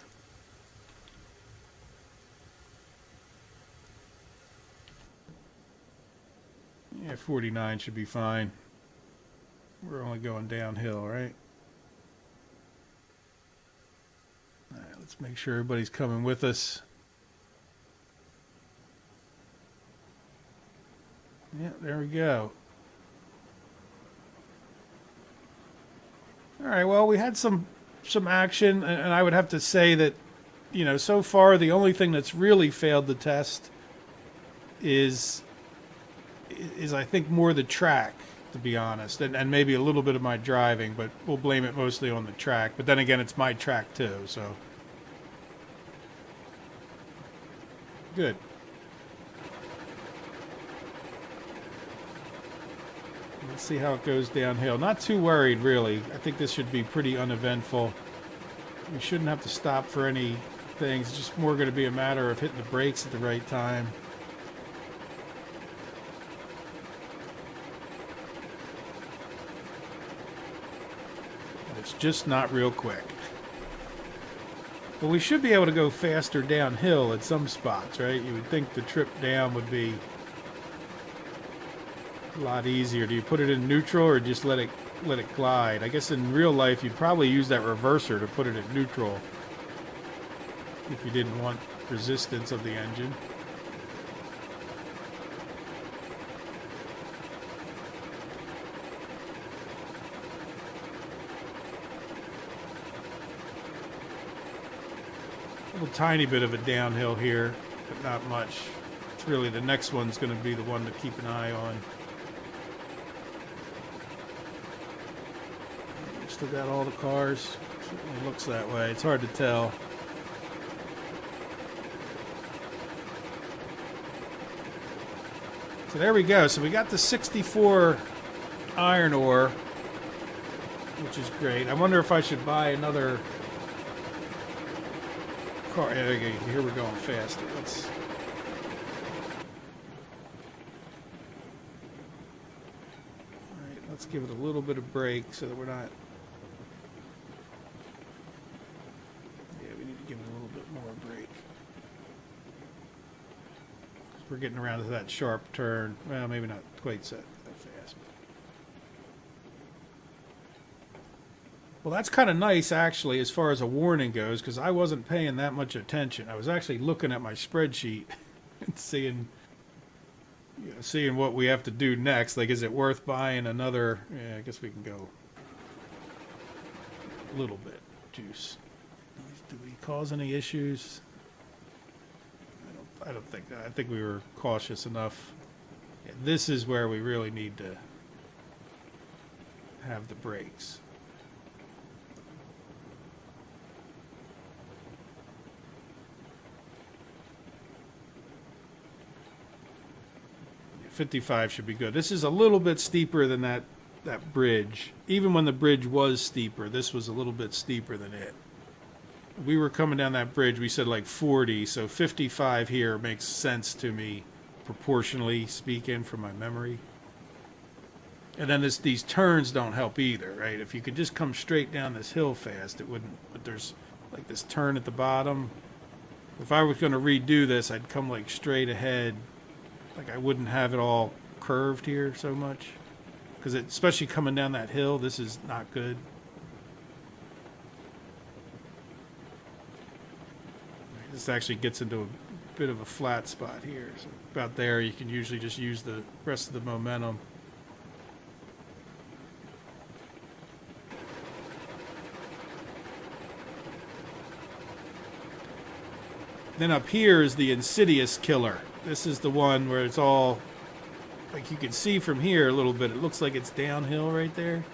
Yeah, 49 should be fine. We're only going downhill, right? All right, let's make sure everybody's coming with us. Yeah, there we go. All right, well, we had some action, and I would have to say that, you know, so far the only thing that's really failed the test is I think more the track, to be honest, and maybe a little bit of my driving, but we'll blame it mostly on the track. But then again, it's my track too, so good. Let's see how it goes downhill. Not too worried, really. I think this should be pretty uneventful. We shouldn't have to stop for any things. It's just more going to be a matter of hitting the brakes at the right time. It's just not real quick. But we should be able to go faster downhill at some spots, right? You would think the trip down would be A lot easier. Do you put it in neutral or just let it glide? I guess in real life you'd probably use that reverser to put it in neutral if you didn't want resistance of the engine. A little tiny bit of a downhill here, but not much. It's really the next one's going to be the one to keep an eye on. Still got all the cars. Certainly looks that way. It's hard to tell. So there we go. So we got the 64 iron ore, which is great. I wonder if I should buy another car. Okay, here we're going faster. Let's. All right, let's give it a little bit of brake so that we're not. Yeah, we need to give it a little bit more brake. We're getting around to that sharp turn. Well, maybe not quite that fast. Well, that's kind of nice, actually, as far as a warning goes, because I wasn't paying that much attention. I was actually looking at my spreadsheet and seeing what we have to do next. Like, is it worth buying another? Yeah, I guess we can go a little bit of juice. Do we cause any issues? I don't think that. I think we were cautious enough. Yeah, this is where we really need to have the brakes. Yeah, 55 should be good. This is a little bit steeper than that bridge. Even when the bridge was steeper, this was a little bit steeper than it. We were coming down that bridge, we said like 40, so 55 here makes sense to me, proportionally speaking, from my memory. And then these turns don't help either, right? If you could just come straight down this hill fast, it wouldn't, but there's like this turn at the bottom. If I was going to redo this, I'd come like straight ahead, like I wouldn't have it all curved here so much. Because especially coming down that hill, this is not good. This actually gets into a bit of a flat spot here. So about there, you can usually just use the rest of the momentum. Then up here is the insidious killer. This is the one where it's all, like you can see from here a little bit, it looks like it's downhill right there.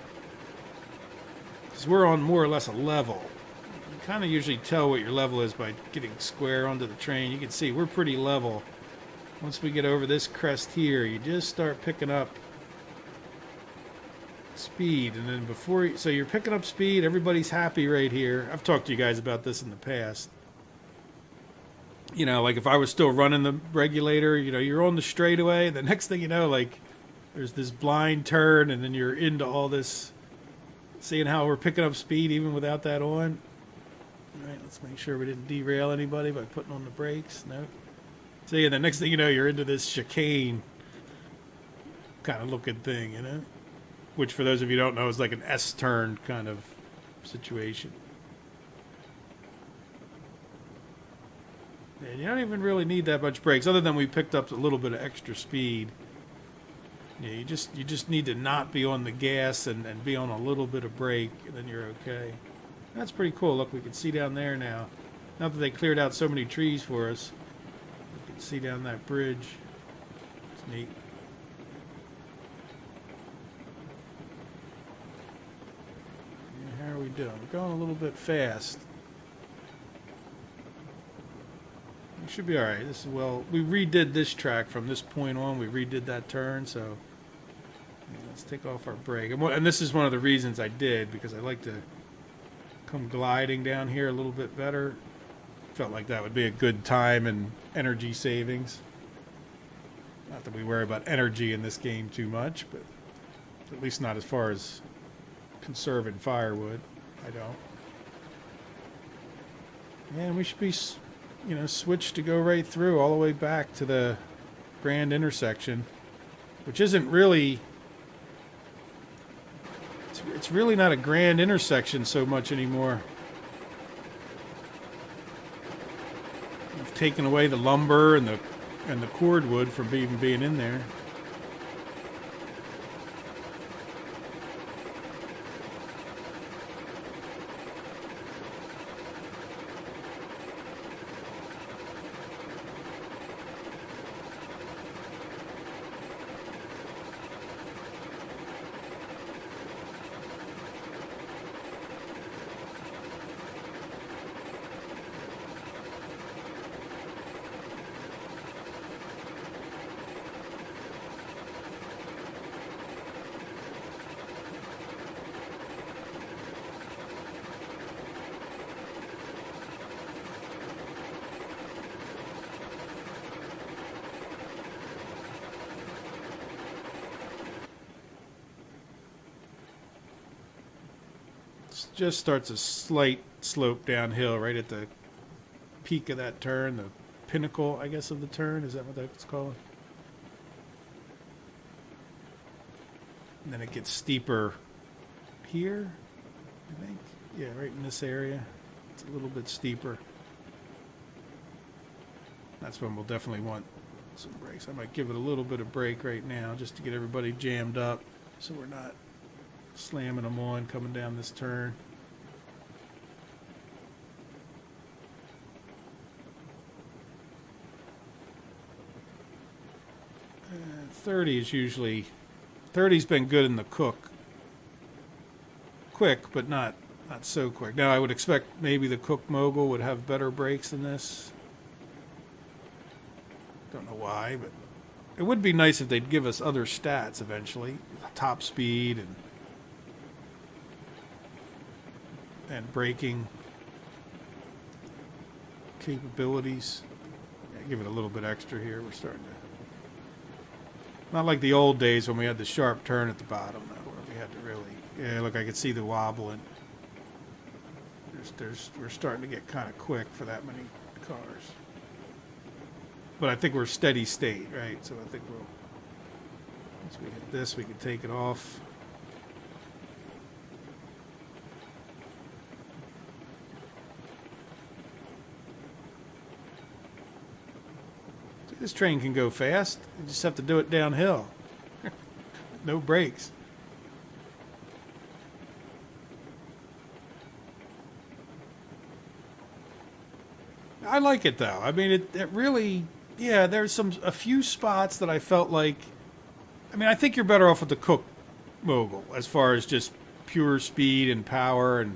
Because we're on more or less a level. Kind of usually tell what your level is by getting square onto the train. You can see we're pretty level. Once we get over this crest here, you just start picking up speed, and then so you're picking up speed, everybody's happy right here. I've talked to you guys about this in the past. You know, like if I was still running the regulator, you know, you're on the straightaway, the next thing you know, like there's this blind turn, and then you're into all this, seeing how we're picking up speed even without that on. All right, let's make sure we didn't derail anybody by putting on the brakes. No. See, and the next thing you know, you're into this chicane kind of looking thing, you know? Which, for those of you who don't know, is like an S-turn kind of situation. And you don't even really need that much brakes, other than we picked up a little bit of extra speed. Yeah, you just need to not be on the gas and be on a little bit of brake, and then you're okay. That's pretty cool. Look, we can see down there now. Not that they cleared out so many trees for us. We can see down that bridge. It's neat. Yeah, how are we doing? We're going a little bit fast. We should be all right. This is, well, we redid this track from this point on. We redid that turn, so yeah, let's take off our brake. And this is one of the reasons I did, because I like to come gliding down here a little bit better. Felt like that would be a good time and energy savings. Not that we worry about energy in this game too much, but at least not as far as conserving firewood. I don't. And we should be, you know, switched to go right through all the way back to the grand intersection. which isn't really, it's really not a grand intersection so much anymore. I've taken away the lumber and the cordwood from even being in there. Just starts a slight slope downhill right at the peak of that turn, the pinnacle, I guess, of the turn. Is that what that's called? And then it gets steeper here, I think. Yeah, right in this area. It's a little bit steeper. That's when we'll definitely want some brakes. I might give it a little bit of brake right now just to get everybody jammed up so we're not slamming them on coming down this turn. 30 is usually, 30's been good in the cook. Quick, but not so quick. Now I would expect maybe the Cook Mogul would have better brakes than this. Don't know why, but it would be nice if they'd give us other stats eventually. Top speed and braking capabilities. Yeah, give it a little bit extra here. We're starting to, not like the old days when we had the sharp turn at the bottom, where we had to really, yeah, look, I could see the wobble, and we're starting to get kind of quick for that many cars. But I think we're steady state, right? So I think we'll, once we hit this, we can take it off. This train can go fast. You just have to do it downhill. No brakes. I like it though. I mean, it really, yeah, there's a few spots that I felt like, I mean, I think you're better off with the Cook Mogul as far as just pure speed and power,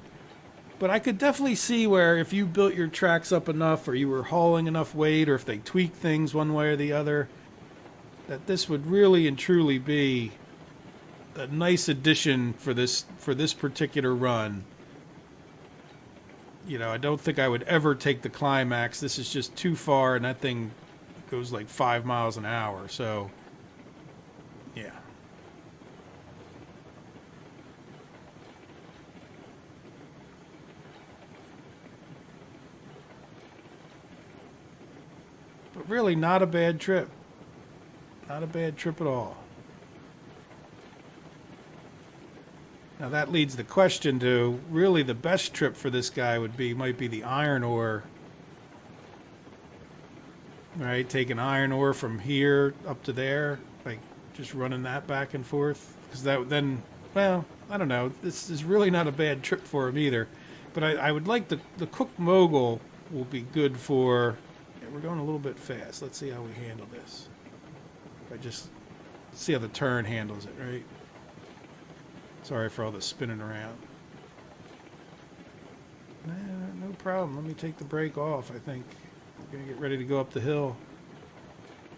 but I could definitely see where if you built your tracks up enough, or you were hauling enough weight, or if they tweaked things one way or the other, that this would really and truly be a nice addition for this particular run. You know, I don't think I would ever take the Climax. This is just too far, and that thing goes like 5 miles an hour. So, yeah. But really, not a bad trip. Not a bad trip at all. Now that leads the question to, really the best trip for this guy might be the iron ore. Right, taking iron ore from here up to there, like just running that back and forth. Because that then, well, I don't know. This is really not a bad trip for him either. But I would like the Cook Mogul will be good for. Yeah, we're going a little bit fast. Let's see how we handle this. I just see how the turn handles it, right? Sorry for all the spinning around. No problem. Let me take the brake off, I think. We're going to get ready to go up the hill.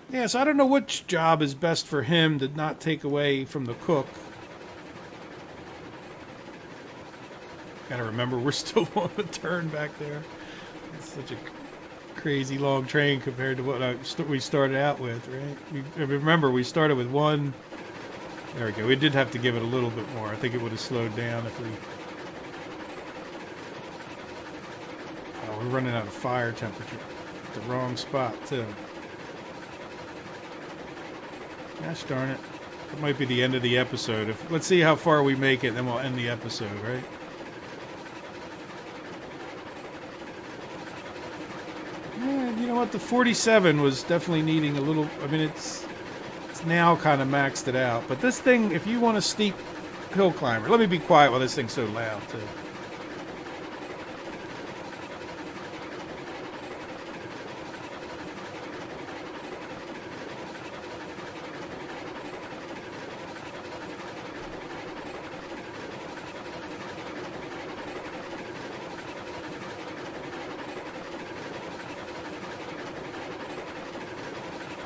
Yeah, so I don't know which job is best for him to not take away from the Cook. Gotta remember, we're still on the turn back there. It's such a crazy long train compared to what we started out with, right? Remember, we started with one. There we go. We did have to give it a little bit more. I think it would have slowed down if we... Oh, we're running out of fire temperature. At the wrong spot, too. Gosh darn it. It might be the end of the episode. Let's see how far we make it, then we'll end the episode, right? Yeah, you know what? The 47 was definitely needing a little... I mean, it's now kind of maxed it out. But this thing, if you want a steep hill climber... Let me be quiet while this thing's so loud, too.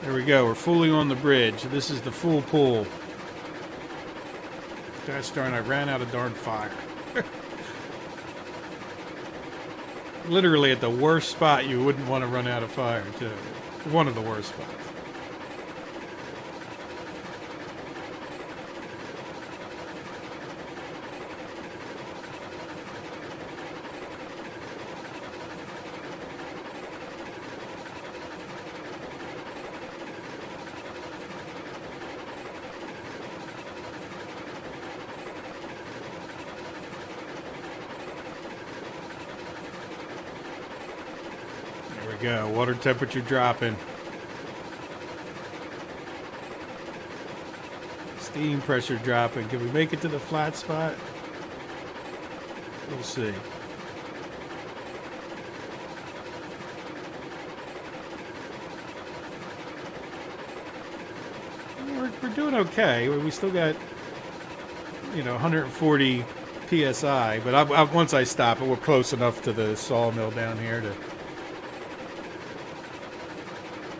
There we go. We're fully on the bridge. This is the full pull. Gosh darn, I ran out of darn fire. Literally at the worst spot you wouldn't want to run out of fire, too. One of the worst spots. Go. Water temperature dropping. Steam pressure dropping. Can we make it to the flat spot? We'll see. We're doing okay. We still got, 140 psi, but once I stop it, we're close enough to the sawmill down here to...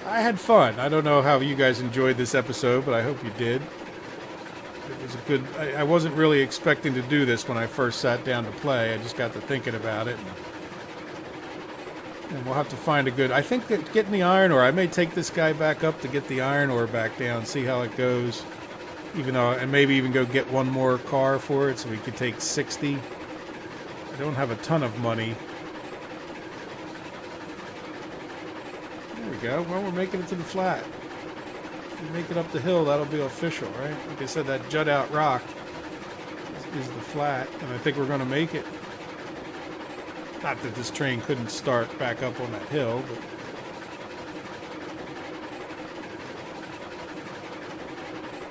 I had fun. I don't know how you guys enjoyed this episode, but I hope you did. It was a good... I wasn't really expecting to do this when I first sat down to play. I just got to thinking about it. And we'll have to find a good... I think that getting the iron ore... I may take this guy back up to get the iron ore back down, see how it goes. Even though... And maybe even go get one more car for it so we could take 60. I don't have a ton of money. Go. Well, we're making it to the flat. If we make it up the hill, that'll be official, right? Like I said, that jut out rock is the flat, and I think we're going to make it. Not that this train couldn't start back up on that hill, but...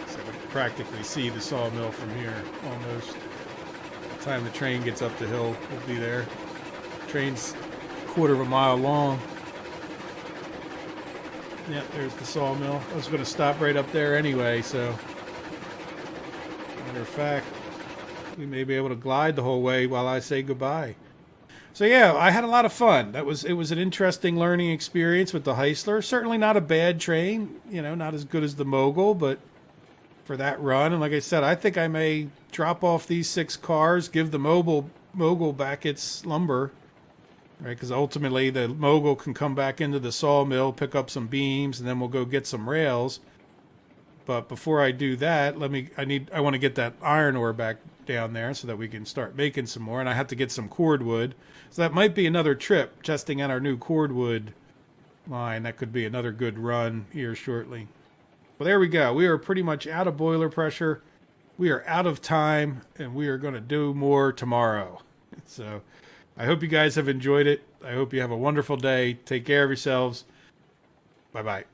So we can practically see the sawmill from here, almost. By the time the train gets up the hill, we'll be there. The train's a quarter of a mile long. Yep, there's the sawmill. I was going to stop right up there anyway, so... Matter of fact, we may be able to glide the whole way while I say goodbye. So yeah, I had a lot of fun. It was an interesting learning experience with the Heisler. Certainly not a bad train, not as good as the Mogul, but for that run. And like I said, I think I may drop off these 6 cars, give the Mogul back its lumber. Right, because ultimately the Mogul can come back into the sawmill, pick up some beams, and then we'll go get some rails. But before I do that, I want to get that iron ore back down there so that we can start making some more. And I have to get some cordwood. So that might be another trip, testing out our new cordwood line. That could be another good run here shortly. Well, there we go. We are pretty much out of boiler pressure. We are out of time, and we are going to do more tomorrow. So... I hope you guys have enjoyed it. I hope you have a wonderful day. Take care of yourselves. Bye-bye.